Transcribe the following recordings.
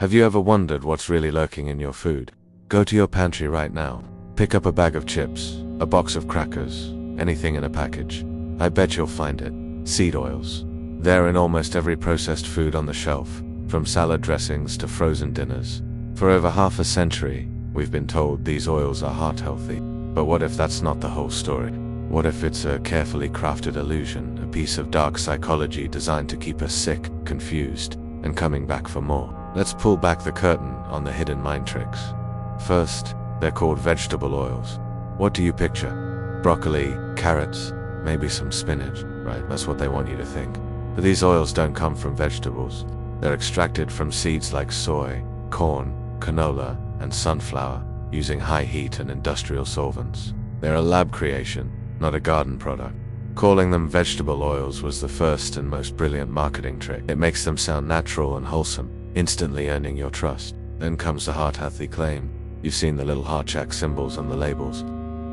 Have you ever wondered what's really lurking in your food? Go to your pantry right now. Pick up a bag of chips, a box of crackers, anything in a package. I bet you'll find it. Seed oils. They're in almost every processed food on the shelf, from salad dressings to frozen dinners. For over half a century, we've been told these oils are heart healthy. But what if that's not the whole story? What if it's a carefully crafted illusion, a piece of dark psychology designed to keep us sick, confused, and coming back for more? Let's pull back the curtain on the hidden mind tricks. First, they're called vegetable oils. What do you picture? Broccoli, carrots, maybe some spinach, right? That's what they want you to think. But these oils don't come from vegetables. They're extracted from seeds like soy, corn, canola, and sunflower, using high heat and industrial solvents. They're a lab creation, not a garden product. Calling them vegetable oils was the first and most brilliant marketing trick. It makes them sound natural and wholesome, instantly earning your trust. Then comes the heart-healthy claim. You've seen the little heart-shack symbols on the labels.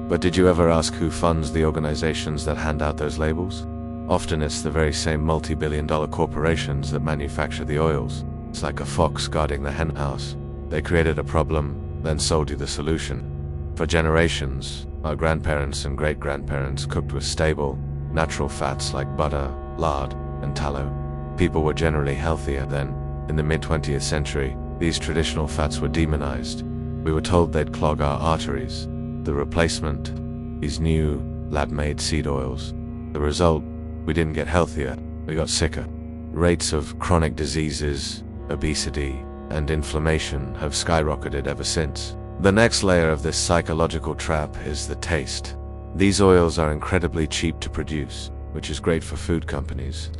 But did you ever ask who funds the organizations that hand out those labels? Often it's the very same multi-billion-dollar corporations that manufacture the oils. It's like a fox guarding the hen house. They created a problem, then sold you the solution. For generations, our grandparents and great-grandparents cooked with stable, natural fats like butter, lard, and tallow. People were generally healthier then. In the mid-20th century, these traditional fats were demonized. We were told they'd clog our arteries. The replacement, these new, lab-made seed oils. The result, we didn't get healthier, we got sicker. Rates of chronic diseases, obesity, and inflammation have skyrocketed ever since. The next layer of this psychological trap is the taste. These oils are incredibly cheap to produce, which is great for food companies.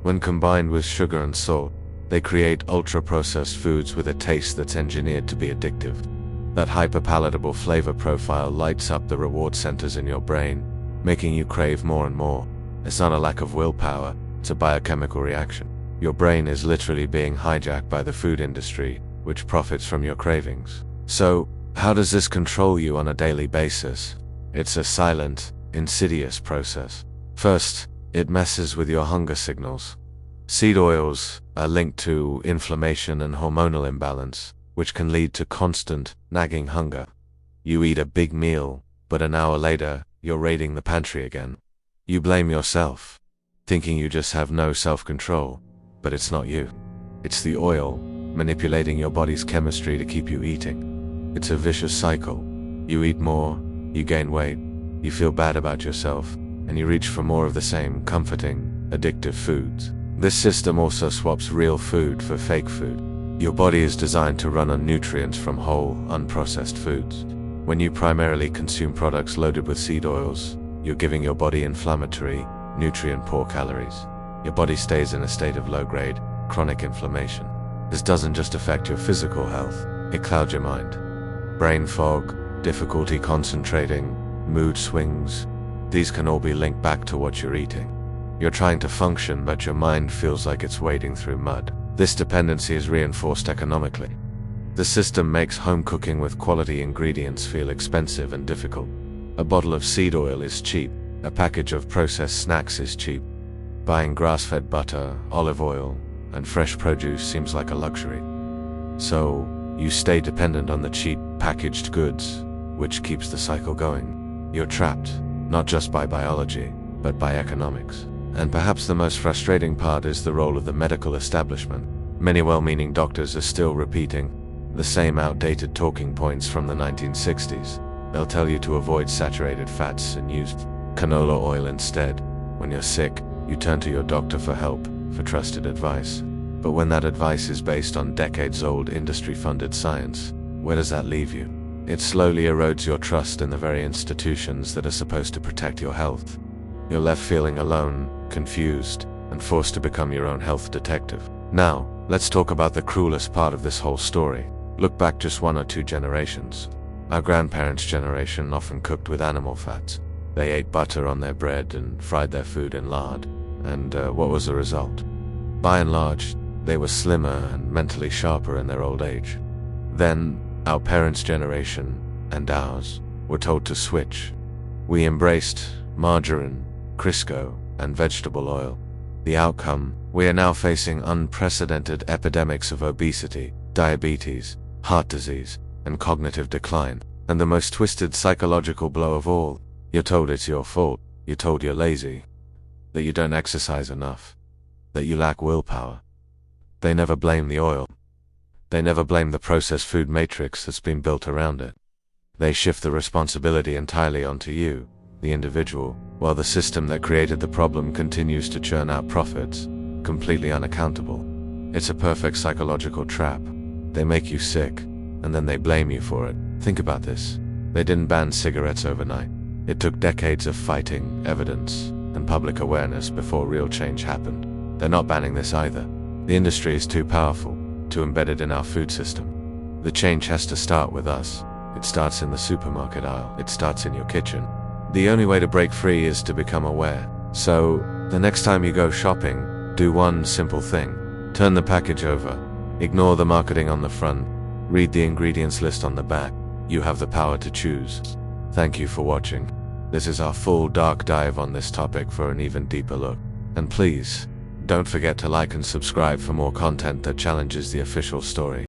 When combined with sugar and salt, they create ultra-processed foods with a taste that's engineered to be addictive. That hyper-palatable flavor profile lights up the reward centers in your brain, making you crave more and more. It's not a lack of willpower, it's a biochemical reaction. Your brain is literally being hijacked by the food industry, which profits from your cravings. So, how does this control you on a daily basis? It's a silent, insidious process. First, it messes with your hunger signals. Seed oils are linked to inflammation and hormonal imbalance, which can lead to constant, nagging hunger. You eat a big meal, but an hour later, you're raiding the pantry again. You blame yourself, thinking you just have no self-control, but it's not you. It's the oil, manipulating your body's chemistry to keep you eating. It's a vicious cycle. You eat more, you gain weight, you feel bad about yourself, and you reach for more of the same comforting, addictive foods. This system also swaps real food for fake food. Your body is designed to run on nutrients from whole, unprocessed foods. When you primarily consume products loaded with seed oils, you're giving your body inflammatory, nutrient-poor calories. Your body stays in a state of low-grade, chronic inflammation. This doesn't just affect your physical health, it clouds your mind. Brain fog, difficulty concentrating, mood swings, these can all be linked back to what you're eating. You're trying to function, but your mind feels like it's wading through mud. This dependency is reinforced economically. The system makes home cooking with quality ingredients feel expensive and difficult. A bottle of seed oil is cheap, a package of processed snacks is cheap. Buying grass-fed butter, olive oil, and fresh produce seems like a luxury. So, you stay dependent on the cheap, packaged goods, which keeps the cycle going. You're trapped, not just by biology, but by economics. And perhaps the most frustrating part is the role of the medical establishment. Many well-meaning doctors are still repeating the same outdated talking points from the 1960s. They'll tell you to avoid saturated fats and use canola oil instead. When you're sick, you turn to your doctor for help, for trusted advice. But when that advice is based on decades-old industry-funded science, where does that leave you? It slowly erodes your trust in the very institutions that are supposed to protect your health. You're left feeling alone, confused, and forced to become your own health detective. Now, let's talk about the cruelest part of this whole story. Look back just 1 or 2 generations. Our grandparents' generation often cooked with animal fats. They ate butter on their bread and fried their food in lard. And what was the result? By and large, they were slimmer and mentally sharper in their old age. Then, our parents' generation, and ours, were told to switch. We embraced margarine, Crisco, and vegetable oil. The outcome, we are now facing unprecedented epidemics of obesity, diabetes, heart disease, and cognitive decline. And the most twisted psychological blow of all, you're told it's your fault, you're told you're lazy, that you don't exercise enough, that you lack willpower. They never blame the oil. They never blame the processed food matrix that's been built around it. They shift the responsibility entirely onto you, the individual, while the system that created the problem continues to churn out profits, completely unaccountable. It's a perfect psychological trap. They make you sick, and then they blame you for it. Think about this. They didn't ban cigarettes overnight. It took decades of fighting, evidence, and public awareness before real change happened. They're not banning this either. The industry is too powerful, too embedded in our food system. The change has to start with us. It starts in the supermarket aisle. It starts in your kitchen. The only way to break free is to become aware. So, the next time you go shopping, do one simple thing. Turn the package over. Ignore the marketing on the front. Read the ingredients list on the back. You have the power to choose. Thank you for watching. This is our full dark dive on this topic for an even deeper look. And please, don't forget to like and subscribe for more content that challenges the official story.